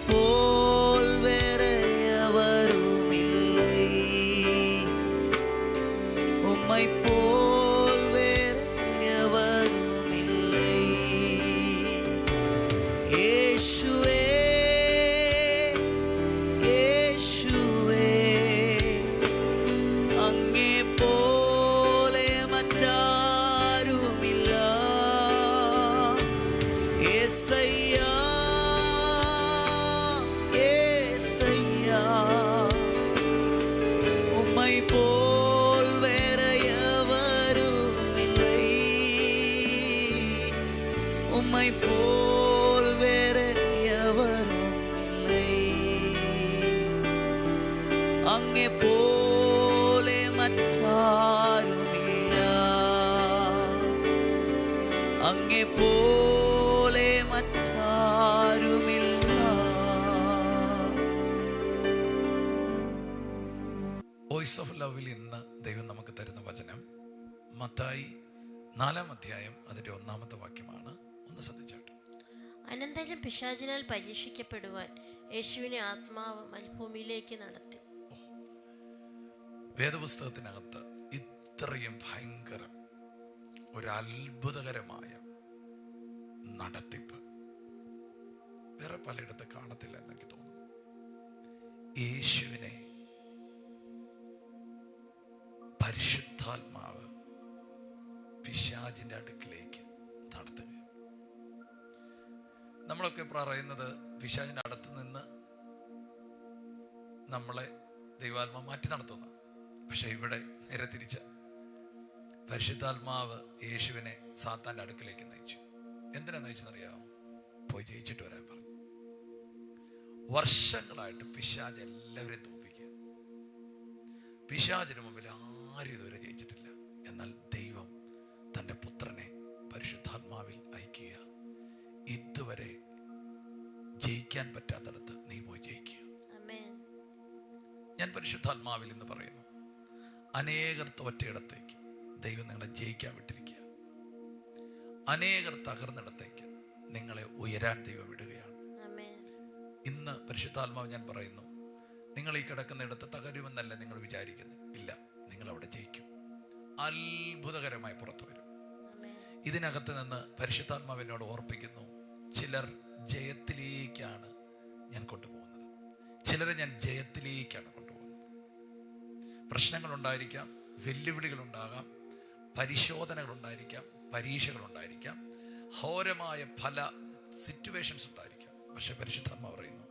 போல் வேறு எவருமில்லை. உம்மை போல் வேறு எவருமில்லை. இயேசுவே இயேசுவே അങ്ങേ പോലെ മറ്റാരുമില്ല. യേശയ്യാ യേശയ്യാ ഉമ്മൈ പോൽ വേറെ എവരുമിல்லை. ഉമ്മൈ പോൽ വേറെ എവരുമിல்லை. അങ്ങേ പോലെ മറ്റാരുമില്ല. അങ്ങേ പോലെ മറ്റാരുമില്ല. വോയിസ് ഓഫ് ലവിൽ ഇന്ന് ദൈവം നമുക്ക് തരുന്ന വചനം മത്തായി 4-ാം അധ്യായം അതിൻ്റെ 1-ാമത്തെ വാക്യമാണ്. ഒന്ന് ശ്രദ്ധിച്ചാട്ടെ. അനന്തരം പിശാചിനാൽ പരീക്ഷിക്കപ്പെടുവാൻ യേശുവിനെ ആത്മാവ് മരുഭൂമിയിലേക്ക് നടത്തി. വേദപുസ്തകത്തിനകത്ത് ഇത്രയും ഭയങ്കര ഒരു അത്ഭുതകരമായ നടത്തിപ്പ് വേറെ പലയിടത്ത് കാണത്തില്ല എന്നെനിക്ക് തോന്നുന്നു. യേശുവിനെ പരിശുദ്ധാത്മാവ് പിശാചിന്റെ അടുക്കിലേക്ക് നടത്തുകയാണ്. നമ്മളൊക്കെ പറയുന്നത് പിശാചിന്റെ അടുത്ത് നിന്ന് നമ്മളെ ദൈവാത്മാവ് മാറ്റി നടത്തുന്ന. പക്ഷെ ഇവിടെ നേരെ തിരിച്ച, പരിശുദ്ധാത്മാവ് യേശുവിനെ സാത്താന്റെ അടുക്കിലേക്ക് നയിച്ചു. എന്തിനാ നയിച്ചെന്നറിയാമോ? പോയി ജയിച്ചിട്ട് വരാൻ പറഞ്ഞു. വർഷങ്ങളായിട്ട് പിശാച് എല്ലാവരെയും തോൽപ്പിക്കുക. പിശാചിന് മുമ്പിൽ ആരും ഇതുവരെ ജയിച്ചിട്ടില്ല. എന്നാൽ ദൈവം തൻ്റെ പുത്രനെ പരിശുദ്ധാത്മാവിൽ അയക്കുക. ഇതുവരെ ജയിക്കാൻ പറ്റാത്തടത്ത് നീ പോയി ജയിക്കുക. ഞാൻ പരിശുദ്ധാത്മാവിൽ എന്ന് പറയുന്നു, അനേകർ തോറ്റയിടത്തേക്ക് ദൈവം നിങ്ങളെ ജയിക്കാൻ വിട്ടിരിക്കുക. അനേകർ തകർന്നിടത്തേക്ക് നിങ്ങളെ ഉയരാൻ ദൈവം വിടുകയാണ്. ഇന്ന് പരിശുദ്ധാത്മാവ് ഞാൻ പറയുന്നു, നിങ്ങൾ ഈ കിടക്കുന്നിടത്ത് തകരുമെന്നല്ല നിങ്ങൾ വിചാരിക്കുന്നത്. ഇല്ല, നിങ്ങൾ അവിടെ ജയിക്കും. അത്ഭുതകരമായി പുറത്തു വരും. ഇതിനകത്ത് നിന്ന് പരിശുദ്ധാത്മാവ് എന്നോട് ഓർപ്പിക്കുന്നു, ചിലർ ജയത്തിലേക്കാണ് ഞാൻ കൊണ്ടുപോകുന്നത്. ചിലരെ ഞാൻ ജയത്തിലേക്കാണ് കൊണ്ടുപോകുന്നത്. പ്രശ്നങ്ങളുണ്ടായിരിക്കാം, വെല്ലുവിളികളുണ്ടാകാം, പരിശോധനകളുണ്ടായിരിക്കാം, പരീക്ഷകളുണ്ടായിരിക്കാം, ഘോരമായ പല സിറ്റുവേഷൻസ് ഉണ്ടായിരിക്കാം. പക്ഷെ പരിശുദ്ധാത്മാവ് പറയുന്നു,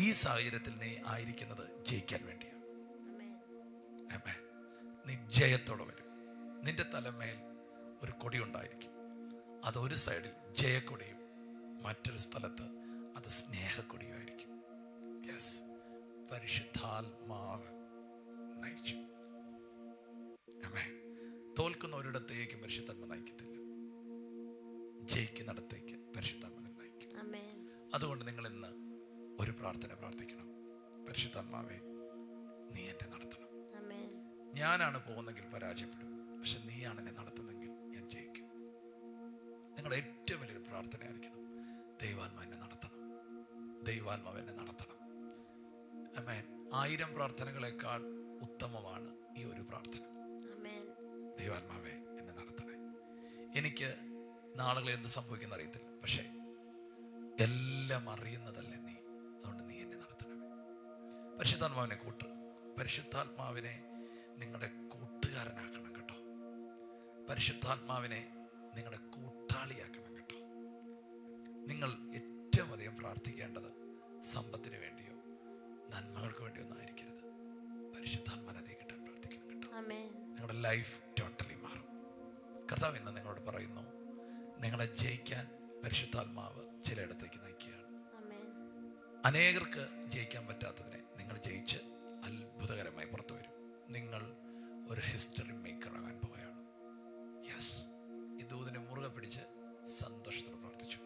ഈ സാഹചര്യത്തിൽ നീ ആയിരിക്കുന്നത് ജയിക്കാൻ വേണ്ടിയാണ്. നീ ജയത്തോടെ വരും. നിന്റെ തലമേൽ ഒരു കൊടി ഉണ്ടായിരിക്കും. അതൊരു സൈഡിൽ ജയക്കൊടിയും മറ്റൊരു സ്ഥലത്ത് അത് സ്നേഹക്കൊടിയുമായിരിക്കും. യെസ്, പരിശുദ്ധാത്മാവ് നയിച്ചു. തോൽക്കുന്ന ഒരിടത്തേക്ക് പരിശുദ്ധാത്മ നയിക്കത്തില്ല, ജയിക്കുന്നിടത്തേക്ക് പരിശുദ്ധാത്മ നയിക്കും. അതുകൊണ്ട് നിങ്ങൾ ഇന്ന് ഒരു പ്രാർത്ഥന പ്രാർത്ഥിക്കണം. പരിശുദ്ധാത്മാവേ, നീ എന്നെ നടത്തണം. ഞാനാണ് പോകുന്നെങ്കിൽ പരാജയപ്പെടും, പക്ഷെ നീയാണ് എന്നെ നടത്തുന്നെങ്കിൽ ഞാൻ ജയിക്കും. നിങ്ങളുടെ ഏറ്റവും വലിയൊരു പ്രാർത്ഥനയായിരിക്കണം, ദൈവാത്മാവ് എന്നെ നടത്തണം, ദൈവാത്മാവ് എന്നെ നടത്തണം. ആമേൻ. 1000 പ്രാർത്ഥനകളെക്കാൾ ഉത്തമമാണ് ഈ ഒരു പ്രാർത്ഥന. ദൈവാത്മാവേ എന്നെ നടത്തണേ. എനിക്ക് നാളുകളിൽ എന്ത് സംഭവിക്കുന്ന അറിയത്തില്ല, പക്ഷേ എല്ലാം അറിയുന്നതല്ലേ നീ. അതുകൊണ്ട് നീ എന്നെ നടത്തണമേ. പരിശുദ്ധാത്മാവിനെ കൂട്ട്. പരിശുദ്ധാത്മാവിനെ നിങ്ങളുടെ കൂട്ടുകാരനാക്കണം കേട്ടോ. പരിശുദ്ധാത്മാവിനെ നിങ്ങളുടെ കൂട്ടാളിയാക്കണം കേട്ടോ. നിങ്ങൾ ഏറ്റവും അധികം പ്രാർത്ഥിക്കേണ്ടത് സമ്പത്തിന് വേണ്ടിയോ നന്മകൾക്ക് വേണ്ടിയോ ഒന്നും ആയിരിക്കരുത്. പരിശുദ്ധാത്മാവിനെ കിട്ടാൻ പ്രാർത്ഥിക്കണം കേട്ടോ. നിങ്ങളുടെ ലൈഫ് ടോട്ടലി മാറും. കർത്താവ് ഇന്ന് നിങ്ങളോട് പറയുന്നു, നിങ്ങളെ ജയിക്കാൻ പരിശുദ്ധാത്മാവ് ചിലയിടത്തേക്ക് നയിക്കുകയാണ്. അനേകർക്ക് ജയിക്കാൻ പറ്റാത്തതിനെ നിങ്ങൾ ജയിച്ച് അത്ഭുതകരമായി പുറത്തു വരും. നിങ്ങൾ ഒരു ഹിസ്റ്ററി മേക്കർ ആകാൻ പോവുകയാണ്. യെസ്, ഈ ദൂതിനെ മുറുകെ പിടിച്ച് സന്തോഷത്തോടെ പ്രാർത്ഥിച്ചു.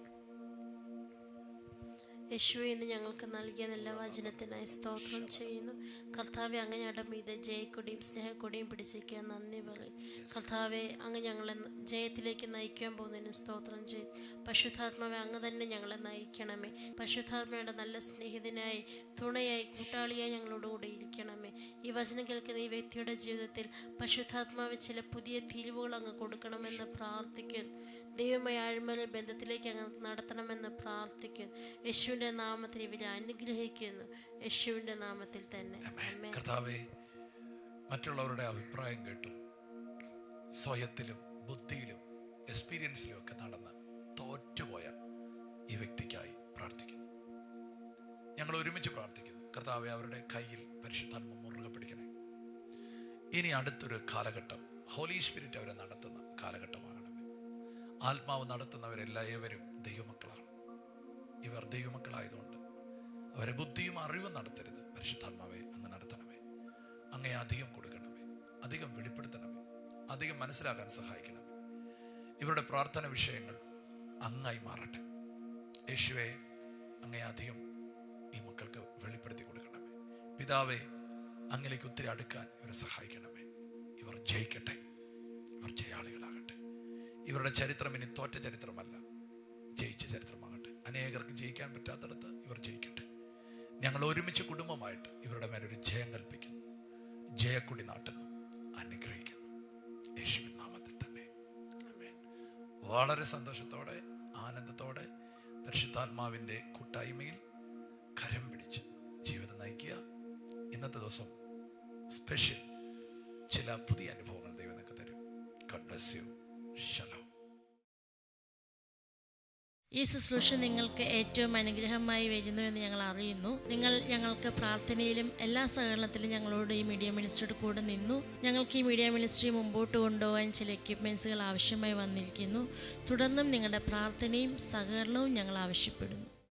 യേശുവെ, ഇന്ന് ഞങ്ങൾക്ക് നൽകിയ നല്ല വചനത്തിനായി സ്തോത്രം ചെയ്യുന്നു. കർത്താവെ, അങ്ങ് ഞങ്ങളുടെ മീതെ ജയക്കൊടിയും സ്നേഹക്കൊടിയും പിടിച്ചിരിക്കാൻ നന്ദി പറയും. കർത്താവെ, അങ്ങ് ഞങ്ങളെ ജയത്തിലേക്ക് നയിക്കാൻ പോകുന്നതിന് സ്തോത്രം ചെയ്യും. പരിശുദ്ധാത്മാവെ, അങ്ങ് തന്നെ ഞങ്ങളെ നയിക്കണമേ. പരിശുദ്ധാത്മയുടെ നല്ല സ്നേഹിതനായി, തുണയായി, കൂട്ടാളിയായി ഞങ്ങളോട് കൂടെ ഇരിക്കണമേ. ഈ വചനം കേൾക്കുന്ന ഈ വ്യക്തിയുടെ ജീവിതത്തിൽ പരിശുദ്ധാത്മാവ് ചില പുതിയ തിരിവുകൾ അങ്ങ് കൊടുക്കണമെന്ന് പ്രാർത്ഥിക്കുന്നു. ദൈവമായ ആഴ്മല ബന്ധത്തിലേക്ക് അങ്ങ് നടത്തണമെന്ന് പ്രാർത്ഥിക്കുന്നു. യേശുവിൻ്റെ നാമത്തിൽ ഇവരെ അനുഗ്രഹിക്കുന്നു. യേശുവിൻ്റെ നാമത്തിൽ തന്നെ. കർത്താവേ, മറ്റുള്ളവരുടെ അഭിപ്രായം കേട്ടും സ്വയത്തിലും ബുദ്ധിയിലും എക്സ്പീരിയൻസിലും ഒക്കെ നടന്ന് തോറ്റുപോയ ഈ വ്യക്തിക്കായി പ്രാർത്ഥിക്കുന്നു. ഞങ്ങൾ ഒരുമിച്ച് പ്രാർത്ഥിക്കുന്നു. കർത്താവെ, അവരുടെ കയ്യിൽ പരിശുദ്ധാത്മ മുറുകെ പിടിക്കണേ. ഇനി അടുത്തൊരു കാലഘട്ടം ഹോളി സ്പിരിറ്റ് അവരെ നടത്തുന്ന കാലഘട്ടമാകണമേ. ആത്മാവ് നടത്തുന്നവരെല്ലാവരും ദൈവമക്കളാണ്. ഇവർ ദൈവമക്കളായതുകൊണ്ട് അവരെ ബുദ്ധിയും അറിവും നടത്തരുത്. പരിശുദ്ധാത്മാവെ, അങ്ങ് നടത്തണമേ. അങ്ങേ അധികം കൊടുക്കണമേ, അധികം വെളിപ്പെടുത്തണമേ, അധികം മനസ്സിലാക്കാൻ സഹായിക്കണമേ. ഇവരുടെ പ്രാർത്ഥന വിഷയങ്ങൾ അങ്ങായി മാറട്ടെ. യേശുവെ, അങ്ങേ അധികം ഈ മക്കൾക്ക് വെളിപ്പെടുത്തി കൊടുക്കണമേ. പിതാവേ, അങ്ങിലേക്ക് ഒത്തിരി അടുക്കാൻ ഇവരെ സഹായിക്കണമേ. ഇവർ ജയിക്കട്ടെ, ഇവർ ജയാളികളാകട്ടെ. ഇവരുടെ ചരിത്രം ഇനി തോറ്റ ചരിത്രമല്ല, ജയിച്ച ചരിത്രമാകട്ടെ. അനേകർക്ക് ജയിക്കാൻ പറ്റാത്തടത്ത് ഇവർ ജയിക്കട്ടെ. ഞങ്ങൾ ഒരുമിച്ച് കുടുംബമായിട്ട് ഇവരുടെ മേലൊരു ജയം കൽപ്പിക്കുന്നു, ജയക്കൊടി നാട്ടുന്നു, അനുഗ്രഹിക്കുന്നു. യേശുവിൻ നാമത്തിൽ തന്നെ ആമേൻ. വളരെ സന്തോഷത്തോടെ ആനന്ദത്തോടെ പരിശുദ്ധാത്മാവിൻ്റെ കൂട്ടായ്മയിൽ കരം പിടിച്ച് ജീവിതം നയിക്കുക. ഇന്നത്തെ ദിവസം സ്പെഷ്യൽ ചില പുതിയ അനുഭവങ്ങൾ ദൈവം നിങ്ങൾക്ക് തരും. God bless you. ശലോം. ഈ ശുശ്രൂഷ നിങ്ങൾക്ക് ഏറ്റവും അനുഗ്രഹമായി വരുന്നുവെന്ന് ഞങ്ങൾ അറിയുന്നു. നിങ്ങൾ ഞങ്ങൾക്ക് പ്രാർത്ഥനയിലും എല്ലാ സഹകരണത്തിലും ഞങ്ങളോട് ഈ മീഡിയ മിനിസ്ട്രിയുടെ കൂടെ നിന്നു. ഞങ്ങൾക്ക് ഈ മീഡിയ മിനിസ്ട്രി മുമ്പോട്ട് കൊണ്ടുപോകാൻ ചില എക്യുപ്മെൻറ്റ്സുകൾ ആവശ്യമായി വന്നിരിക്കുന്നു. തുടർന്നും നിങ്ങളുടെ പ്രാർത്ഥനയും സഹകരണവും ഞങ്ങൾ ആവശ്യപ്പെടുന്നു.